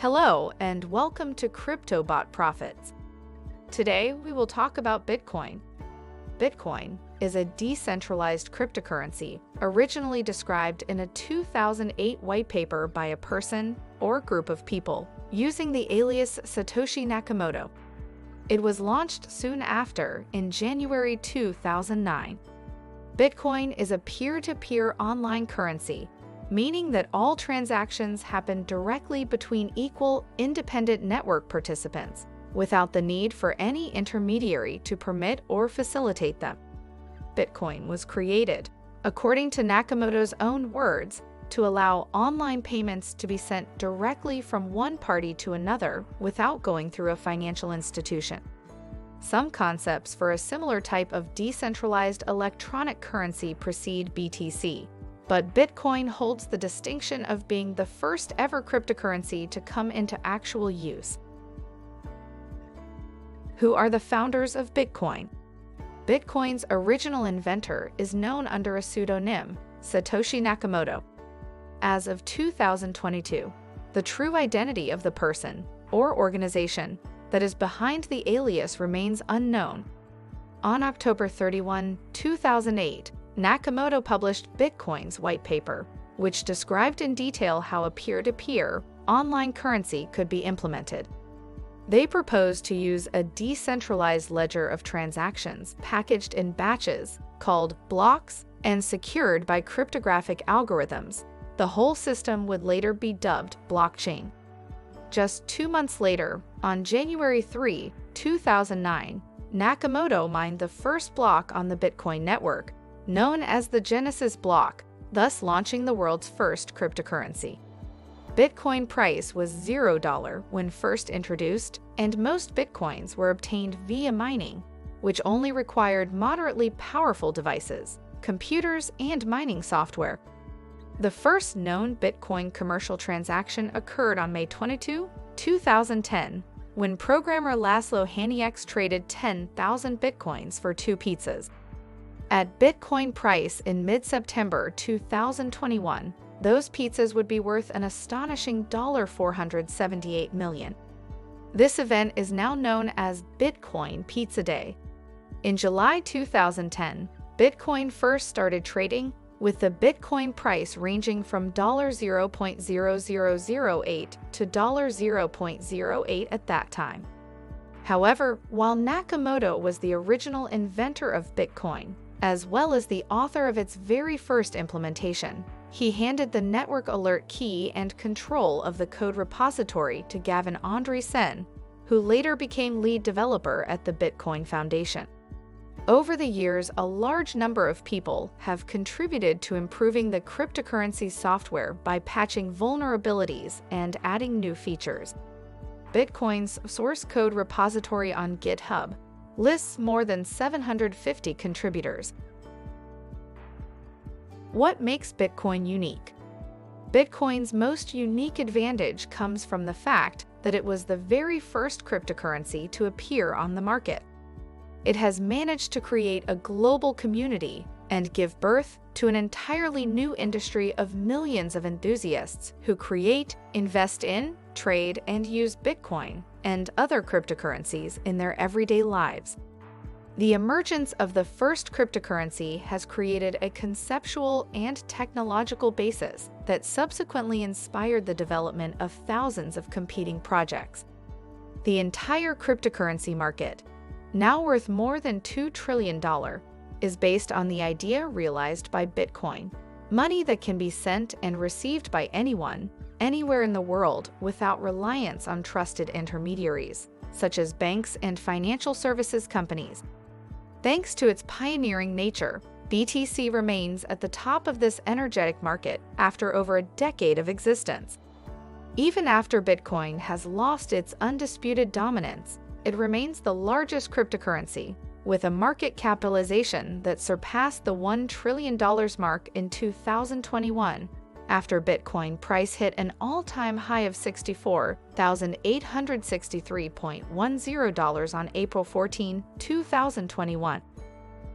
Hello, and welcome to CryptoBot Profits. Today, we will talk about Bitcoin. Bitcoin is a decentralized cryptocurrency originally described in a 2008 white paper by a person or group of people using the alias Satoshi Nakamoto. It was launched soon after, in January 2009. Bitcoin is a peer-to-peer online currency, meaning that all transactions happen directly between equal, independent network participants, without the need for any intermediary to permit or facilitate them. Bitcoin was created, according to Nakamoto's own words, to allow online payments to be sent directly from one party to another without going through a financial institution. Some concepts for a similar type of decentralized electronic currency precede BTC, but Bitcoin holds the distinction of being the first ever cryptocurrency to come into actual use. Who are the founders of Bitcoin? Bitcoin's original inventor is known under a pseudonym, Satoshi Nakamoto. As of 2022, the true identity of the person or organization that is behind the alias remains unknown. On October 31, 2008, Nakamoto published Bitcoin's white paper, which described in detail how a peer-to-peer online currency could be implemented. They proposed to use a decentralized ledger of transactions packaged in batches called blocks and secured by cryptographic algorithms. The whole system would later be dubbed blockchain. Just 2 months later, on January 3, 2009, Nakamoto mined the first block on the Bitcoin network, known as the Genesis block, thus launching the world's first cryptocurrency. Bitcoin price was $0 when first introduced, and most Bitcoins were obtained via mining, which only required moderately powerful devices, computers, and mining software. The first known Bitcoin commercial transaction occurred on May 22, 2010, when programmer Laszlo Hanieks traded 10,000 Bitcoins for 2 pizzas. At Bitcoin price in mid-September 2021, those pizzas would be worth an astonishing $478 million. This event is now known as Bitcoin Pizza Day. In July 2010, Bitcoin first started trading, with the Bitcoin price ranging from $0.0008 to $0.08 at that time. However, while Nakamoto was the original inventor of Bitcoin, as well as the author of its very first implementation, he handed the network alert key and control of the code repository to Gavin Andresen, who later became lead developer at the Bitcoin Foundation. Over the years, a large number of people have contributed to improving the cryptocurrency software by patching vulnerabilities and adding new features. Bitcoin's source code repository on GitHub lists more than 750 contributors. What makes Bitcoin unique? Bitcoin's most unique advantage comes from the fact that it was the very first cryptocurrency to appear on the market. It has managed to create a global community and give birth to an entirely new industry of millions of enthusiasts who create, invest in, trade, and use Bitcoin and other cryptocurrencies in their everyday lives. The emergence of the first cryptocurrency has created a conceptual and technological basis that subsequently inspired the development of thousands of competing projects. The entire cryptocurrency market, now worth more than $2 trillion, is based on the idea realized by Bitcoin, money that can be sent and received by anyone, anywhere in the world without reliance on trusted intermediaries, such as banks and financial services companies. Thanks to its pioneering nature, BTC remains at the top of this energetic market after over a decade of existence. Even after Bitcoin has lost its undisputed dominance, it remains the largest cryptocurrency, with a market capitalization that surpassed the $1 trillion mark in 2021, after Bitcoin price hit an all-time high of $64,863.10 on April 14, 2021.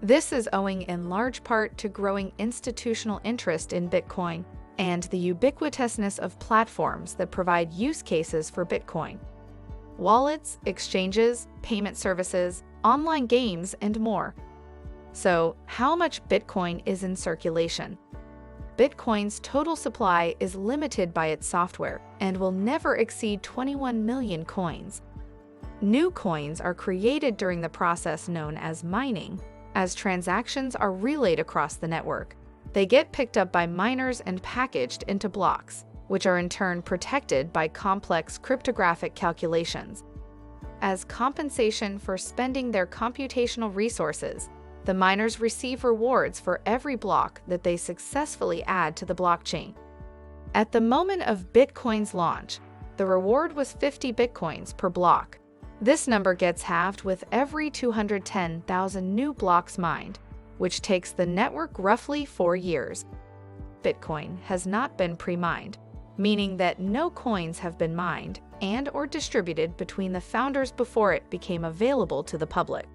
This is owing in large part to growing institutional interest in Bitcoin, and the ubiquitousness of platforms that provide use cases for Bitcoin. Wallets, exchanges, payment services, online games, and more. So, how much Bitcoin is in circulation? Bitcoin's total supply is limited by its software and will never exceed 21 million coins. New coins are created during the process known as mining. As transactions are relayed across the network, they get picked up by miners and packaged into blocks, which are in turn protected by complex cryptographic calculations. As compensation for spending their computational resources, the miners receive rewards for every block that they successfully add to the blockchain. At the moment of Bitcoin's launch, the reward was 50 Bitcoins per block. This number gets halved with every 210,000 new blocks mined, which takes the network roughly 4 years. Bitcoin has not been pre-mined, meaning that no coins have been mined and/or distributed between the founders before it became available to the public.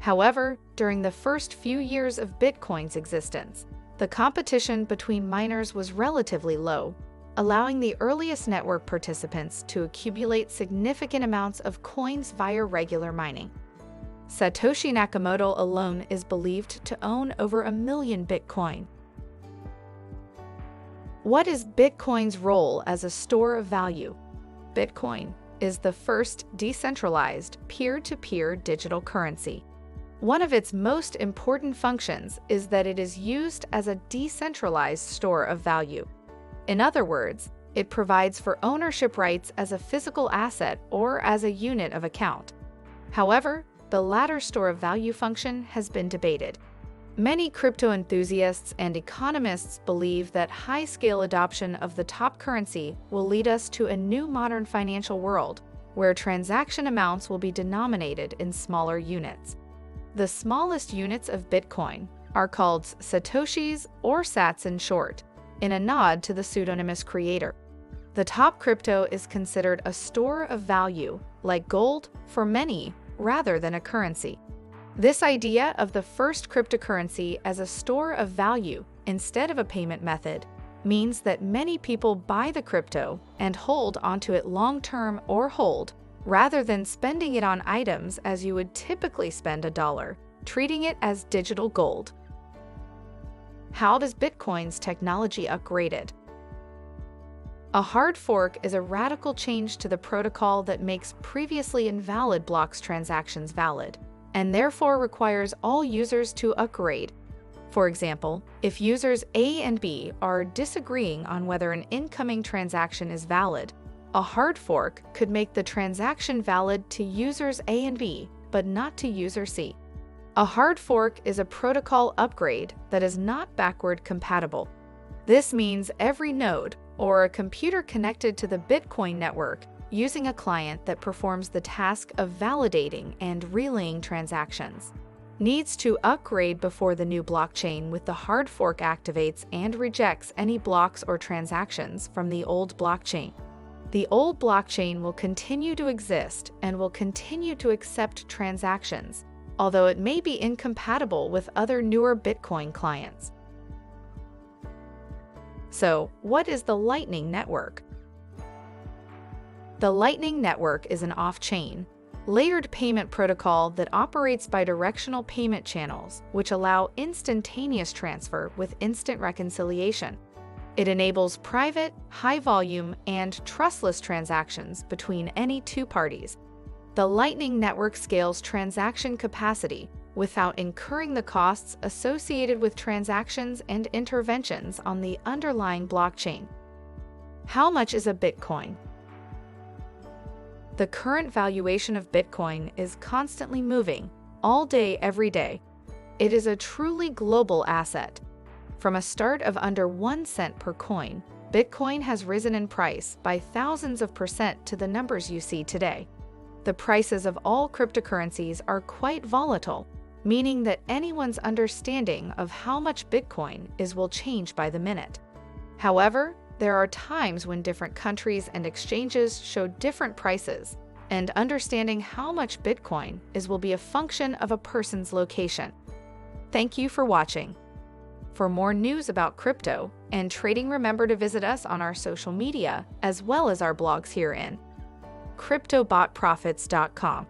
However, during the first few years of Bitcoin's existence, the competition between miners was relatively low, allowing the earliest network participants to accumulate significant amounts of coins via regular mining. Satoshi Nakamoto alone is believed to own over 1 million Bitcoin. What is Bitcoin's role as a store of value? Bitcoin is the first decentralized peer-to-peer digital currency. One of its most important functions is that it is used as a decentralized store of value. In other words, it provides for ownership rights as a physical asset or as a unit of account. However, the latter store of value function has been debated. Many crypto enthusiasts and economists believe that high-scale adoption of the top currency will lead us to a new modern financial world, where transaction amounts will be denominated in smaller units. The smallest units of Bitcoin are called Satoshis, or Sats in short, in a nod to the pseudonymous creator. The top crypto is considered a store of value, like gold, for many, rather than a currency. This idea of the first cryptocurrency as a store of value instead of a payment method means that many people buy the crypto and hold onto it long-term or hold, rather than spending it on items as you would typically spend $1, treating it as digital gold. How does Bitcoin's technology upgraded? A hard fork is a radical change to the protocol that makes previously invalid blocks transactions valid, and therefore requires all users to upgrade. For example, if users A and B are disagreeing on whether an incoming transaction is valid, a hard fork could make the transaction valid to users A and B, but not to user C. A hard fork is a protocol upgrade that is not backward compatible. This means every node, or a computer connected to the Bitcoin network using a client that performs the task of validating and relaying transactions, needs to upgrade before the new blockchain with the hard fork activates and rejects any blocks or transactions from the old blockchain. The old blockchain will continue to exist and will continue to accept transactions, although it may be incompatible with other newer Bitcoin clients. So, what is the Lightning Network? The Lightning Network is an off-chain, layered payment protocol that operates bidirectional payment channels, which allow instantaneous transfer with instant reconciliation. It enables private, high-volume, and trustless transactions between any two parties. The Lightning Network scales transaction capacity without incurring the costs associated with transactions and interventions on the underlying blockchain. How much is a Bitcoin? The current valuation of Bitcoin is constantly moving, all day, every day. It is a truly global asset. From a start of under 1 cent per coin, Bitcoin has risen in price by thousands of % to the numbers you see today. The prices of all cryptocurrencies are quite volatile, meaning that anyone's understanding of how much Bitcoin is will change by the minute. However, there are times when different countries and exchanges show different prices, and understanding how much Bitcoin is will be a function of a person's location. Thank you for watching. For more news about crypto and trading, remember to visit us on our social media as well as our blogs here in CryptoBotProfits.com.